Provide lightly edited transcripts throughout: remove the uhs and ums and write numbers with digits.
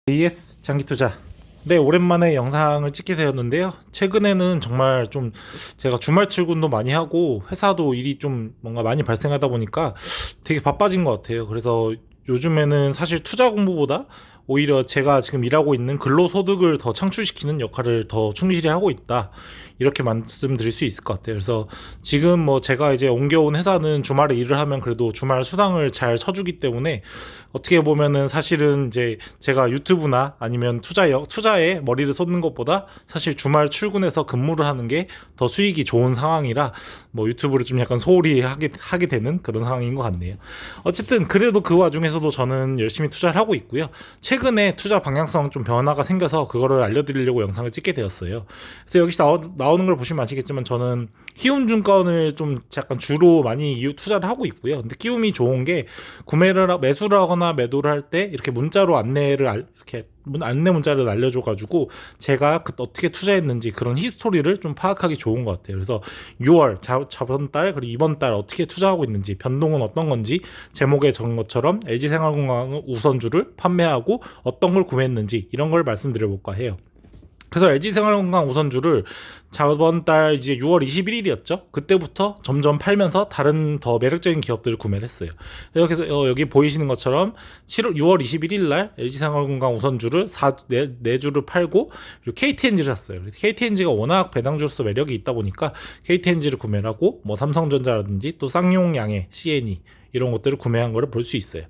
AS 장기투자. 네, 오랜만에 영상을 찍게 되었는데요. 최근에는 정말 좀 제가 주말 출근도 많이 하고 회사도 일이 좀 뭔가 많이 발생하다 보니까 되게 바빠진 것 같아요. 그래서 요즘에는 사실 투자 공부보다 오히려 제가 지금 일하고 있는 근로소득을 더 창출시키는 역할을 더 충실히 하고 있다. 이렇게 말씀드릴 수 있을 것 같아요. 그래서 지금 뭐 제가 이제 옮겨온 회사는 주말에 일을 하면 그래도 주말 수당을 잘 쳐주기 때문에 어떻게 보면은 사실은 이제 제가 유튜브나 아니면 투자에 머리를 쏟는 것보다 사실 주말 출근해서 근무를 하는 게 더 수익이 좋은 상황이라 뭐 유튜브를 좀 약간 소홀히 하게 되는 그런 상황인 것 같네요. 어쨌든 그래도 그 와중에서도 저는 열심히 투자를 하고 있고요. 최근에 투자 방향성 좀 변화가 생겨서 그거를 알려드리려고 영상을 찍게 되었어요. 그래서 여기 나오는 걸 보시면 아시겠지만 저는 키움증권을 좀 약간 주로 많이 투자를 하고 있고요. 근데 키움이 좋은 게 매수를 하거나 매도를 할 때 이렇게 문자로 이렇게 안내 문자를 알려줘가지고 제가 어떻게 투자했는지 그런 히스토리를 좀 파악하기 좋은 것 같아요. 그래서 6월 저번 달 그리고 이번 달 어떻게 투자하고 있는지 변동은 어떤 건지 제목에 적은 것처럼 LG생활건강 우선주를 판매하고 어떤 걸 구매했는지 이런 걸 말씀드려볼까 해요. 그래서 LG생활건강 우선주를 저번 달 이제 6월 21일이었죠. 그때부터 점점 팔면서 다른 더 매력적인 기업들을 구매를 했어요. 그래서 여기 보이시는 것처럼 6월 21일 날 LG생활건강 우선주를 4주를 팔고 그리고 KTNG를 샀어요. KTNG가 워낙 배당주로서 매력이 있다 보니까 KTNG를 구매를 하고 뭐 삼성전자라든지 또 쌍용양해, CNE 이런 것들을 구매한 거를 볼 수 있어요.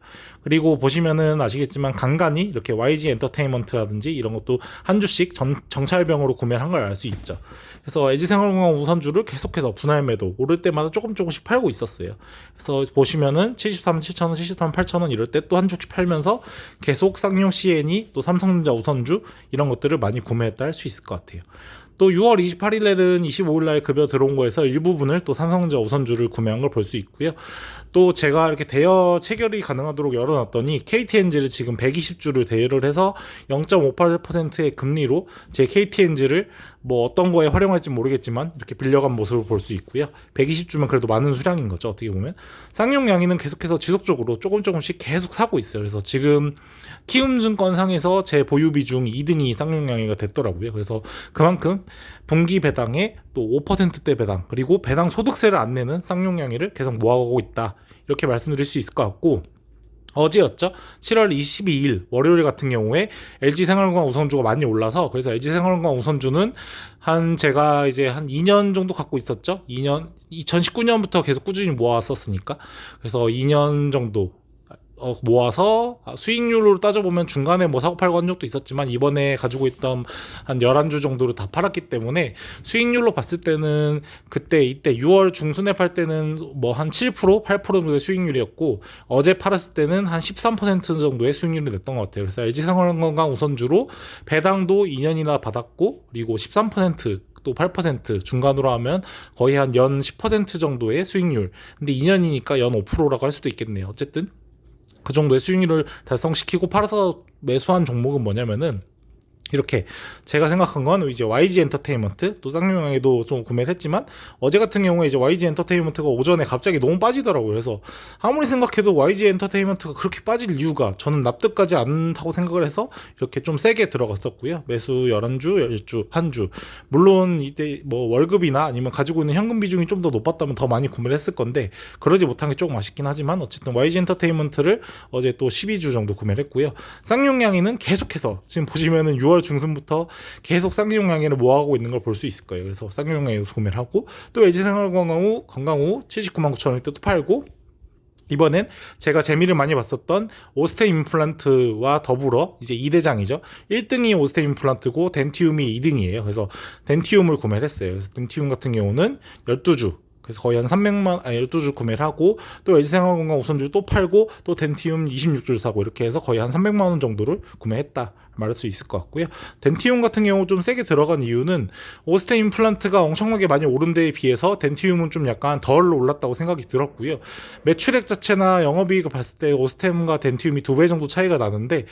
그리고 보시면은 아시겠지만 간간히 이렇게 YG 엔터테인먼트라든지 이런 것도 한 주씩 정찰병으로 구매를 한 걸 알 수 있죠. 그래서 LG생활건강 우선주를 계속해서 분할 매도 오를 때마다 조금씩 팔고 있었어요. 그래서 보시면은 73 7,000원, 73 8,000원 이럴 때 또 한 주씩 팔면서 계속 쌍용 CNE 또 삼성전자 우선주 이런 것들을 많이 구매했다 할 수 있을 것 같아요. 또 6월 28일에는 25일날 급여 들어온 거에서 일부분을 또 삼성전자 우선주를 구매한 걸 볼 수 있고요. 또 제가 이렇게 대여 체결이 가능하도록 열어놨더니 KTNG를 지금 120주를 대여를 해서 0.58%의 금리로 제 KTNG를 뭐 어떤 거에 활용할지 모르겠지만 이렇게 빌려간 모습을 볼 수 있고요. 120주면 그래도 많은 수량인 거죠. 어떻게 보면 쌍용양이는 계속해서 지속적으로 조금씩 계속 사고 있어요. 그래서 지금 키움증권 상에서 제 보유 비중 2등이 쌍용양이가 됐더라고요. 그래서 그만큼 분기 배당에 또 5%대 배당 그리고 배당 소득세를 안 내는 쌍용양이를 계속 모아가고 있다. 이렇게 말씀드릴 수 있을 것 같고 어제였죠? 7월 22일 월요일 같은 경우에 LG생활건강 우선주가 많이 올라서 그래서 LG생활건강 우선주는 제가 이제 한 2년 정도 갖고 있었죠? 2019년부터 계속 꾸준히 모아왔었으니까 그래서 2년 정도 모아서 수익률로 따져보면 중간에 뭐 사고팔고 한 적도 있었지만 이번에 가지고 있던 한 11주 정도를 다 팔았기 때문에 수익률로 봤을 때는 이때 6월 중순에 팔 때는 뭐 한 7%, 8% 정도의 수익률이었고 어제 팔았을 때는 한 13% 정도의 수익률이 냈던 것 같아요. 그래서 LG생활건강 우선주로 배당도 2년이나 받았고 그리고 13% 또 8% 중간으로 하면 거의 한 연 10% 정도의 수익률. 근데 2년이니까 연 5%라고 할 수도 있겠네요. 어쨌든 그 정도의 수익률을 달성시키고 팔아서 매수한 종목은 뭐냐면은 이렇게 제가 생각한 건 이제 YG 엔터테인먼트 또 쌍용양에도 좀 구매를 했지만 어제 같은 경우에 이제 YG 엔터테인먼트가 오전에 갑자기 너무 빠지더라고요. 그래서 아무리 생각해도 YG 엔터테인먼트가 그렇게 빠질 이유가 저는 납득하지 않다고 생각을 해서 이렇게 좀 세게 들어갔었고요. 매수 11주, 10주, 한 주. 물론 이때 뭐 월급이나 아니면 가지고 있는 현금 비중이 좀 더 높았다면 더 많이 구매를 했을 건데 그러지 못한 게 조금 아쉽긴 하지만 어쨌든 YG 엔터테인먼트를 어제 또 12주 정도 구매를 했고요. 쌍용양이는 계속해서 지금 보시면은 6월 중순부터 계속 쌍용양해를 모아가고 있는 걸 볼 수 있을 거예요. 그래서 쌍용양해에서 구매를 하고 또 LG생활건강 후 79만 9천 원에 또 팔고 이번엔 제가 재미를 많이 봤었던 오스템 임플란트와 더불어 이제 2대장이죠. 1등이 오스템 임플란트고 덴티움이 2등이에요. 그래서 덴티움을 구매를 했어요. 그래서 덴티움 같은 경우는 12주 그래서 거의 한 12주 구매를 하고 또 LG생활건강 우선주 또 팔고 또 덴티움 26주를 사고 이렇게 해서 거의 한 300만 원 정도를 구매했다. 말할 수 있을 것 같고요. 덴티움 같은 경우 좀 세게 들어간 이유는 오스템 임플란트가 엄청나게 많이 오른 데에 비해서 덴티움은 좀 약간 덜 올랐다고 생각이 들었고요. 매출액 자체나 영업이익을 봤을 때 오스템과 덴티움이 2배 정도 차이가 나는데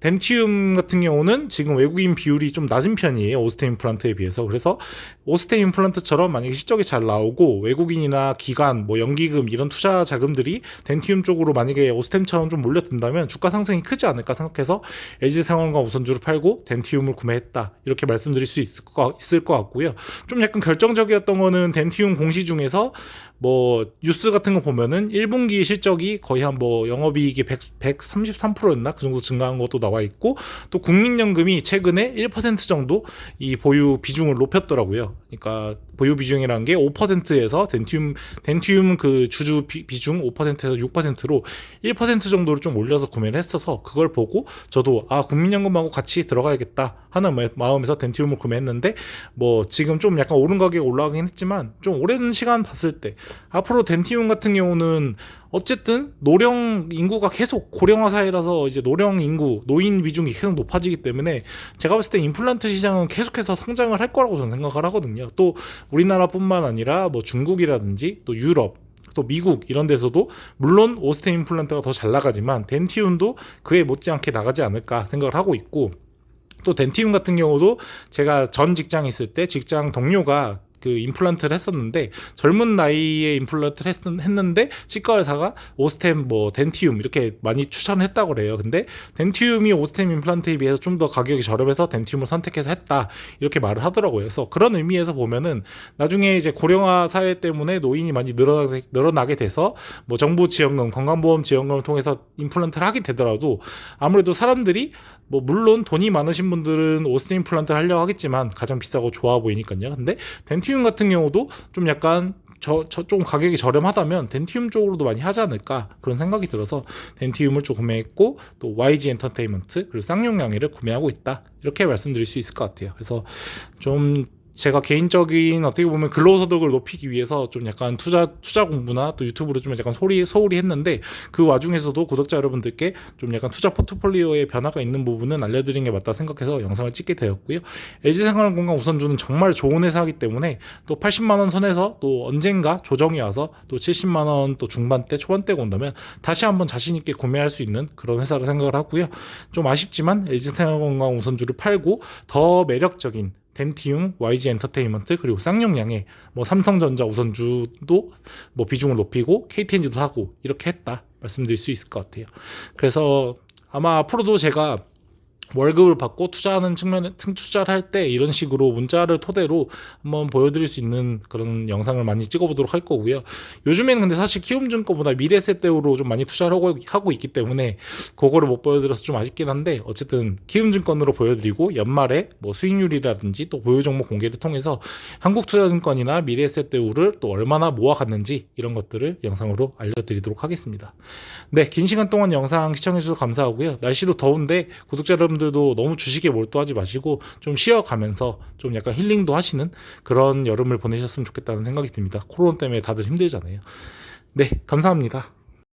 덴티움 같은 경우는 지금 외국인 비율이 좀 낮은 편이에요. 오스템 임플란트에 비해서. 그래서 오스템 임플란트처럼 만약에 실적이 잘 나오고 외국인이나 기관, 뭐 연기금 이런 투자 자금들이 덴티움 쪽으로 만약에 오스템처럼 좀 몰려든다면 주가 상승이 크지 않을까 생각해서 LG생활과 우선주를 팔고 덴티움을 구매했다, 이렇게 말씀드릴 수 있을 것 같고요. 좀 약간 결정적이었던 거는 덴티움 공시 중에서 뭐 뉴스 같은 거 보면은 1분기 실적이 거의 한 뭐 영업이익이 133%였나 그 정도 증가한 것도 나와 있고, 또 국민연금이 최근에 1% 정도 이 보유 비중을 높였더라고요. 그러니까 보유 비중이라는 게 5%에서 덴티움 그 주주 비중 5%에서 6%로 1% 정도를 좀 올려서 구매를 했어서, 그걸 보고 저도 국민연금하고 같이 들어가야겠다 하는 마음에서 덴티움을 구매했는데, 뭐 지금 좀 약간 오른 가격에 올라가긴 했지만 좀 오랜 시간 봤을 때 앞으로 덴티움 같은 경우는 어쨌든 노령 인구가 계속 고령화 사회라서 이제 노령 인구, 노인 비중이 계속 높아지기 때문에 제가 봤을 때 임플란트 시장은 계속해서 성장을 할 거라고 저는 생각을 하거든요. 또 우리나라뿐만 아니라 뭐 중국이라든지 또 유럽, 또 미국 이런 데서도 물론 오스템 임플란트가 더 잘 나가지만 덴티움도 그에 못지않게 나가지 않을까 생각을 하고 있고, 또 덴티움 같은 경우도 제가 전 직장에 있을 때 직장 동료가 그 임플란트를 했었는데, 젊은 나이에 임플란트를 했는데 치과 의사가 오스템 뭐 덴티움 이렇게 많이 추천했다고 그래요. 근데 덴티움이 오스템 임플란트에 비해서 좀 더 가격이 저렴해서 덴티움을 선택해서 했다, 이렇게 말을 하더라고요. 그래서 그런 의미에서 보면은 나중에 이제 고령화 사회 때문에 노인이 많이 늘어나게 돼서 뭐 정부 지원금, 건강보험 지원금을 통해서 임플란트를 하게 되더라도, 아무래도 사람들이 뭐 물론 돈이 많으신 분들은 오스템 임플란트를 하려고 하겠지만 가장 비싸고 좋아 보이니까요. 근데 덴티움 같은 경우도 좀 약간 좀 가격이 저렴하다면 덴티움 쪽으로도 많이 하지 않을까, 그런 생각이 들어서 덴티움을 좀 구매했고, 또 YG 엔터테인먼트 그리고 쌍용양해를 구매하고 있다, 이렇게 말씀드릴 수 있을 것 같아요. 그래서 좀 제가 개인적인 어떻게 보면 근로소득을 높이기 위해서 좀 약간 투자 공부나 또 유튜브로 좀 약간 소홀히 했는데, 그 와중에서도 구독자 여러분들께 좀 약간 투자 포트폴리오에 변화가 있는 부분은 알려드리는 게 맞다 생각해서 영상을 찍게 되었고요. LG생활건강 우선주는 정말 좋은 회사이기 때문에 또 80만 원 선에서 또 언젠가 조정이 와서 또 70만 원 또 중반대 초반대가 온다면 다시 한번 자신 있게 구매할 수 있는 그런 회사라 생각을 하고요. 좀 아쉽지만 LG생활건강 우선주를 팔고 더 매력적인 덴티움, YG 엔터테인먼트 그리고 쌍용양해, 뭐 삼성전자 우선주도 뭐 비중을 높이고 KTNG도 하고 이렇게 했다 말씀드릴 수 있을 것 같아요. 그래서 아마 앞으로도 제가 월급을 받고 투자하는 측면에 투자를 할 때 이런 식으로 문자를 토대로 한번 보여드릴 수 있는 그런 영상을 많이 찍어보도록 할 거고요. 요즘에는 근데 사실 키움증권보다 미래에셋대우로 좀 많이 투자를 하고 있기 때문에 그거를 못 보여드려서 좀 아쉽긴 한데, 어쨌든 키움증권으로 보여드리고 연말에 뭐 수익률이라든지 또 보유 종목 공개를 통해서 한국투자증권이나 미래에셋대우를 또 얼마나 모아갔는지 이런 것들을 영상으로 알려드리도록 하겠습니다. 네, 긴 시간 동안 영상 시청해주셔서 감사하고요. 날씨도 더운데 구독자 여러분들도 너무 주식에 몰두하지 마시고 좀 쉬어가면서 좀 약간 힐링도 하시는 그런 여름을 보내셨으면 좋겠다는 생각이 듭니다. 코로나 때문에 다들 힘들잖아요. 네, 감사합니다.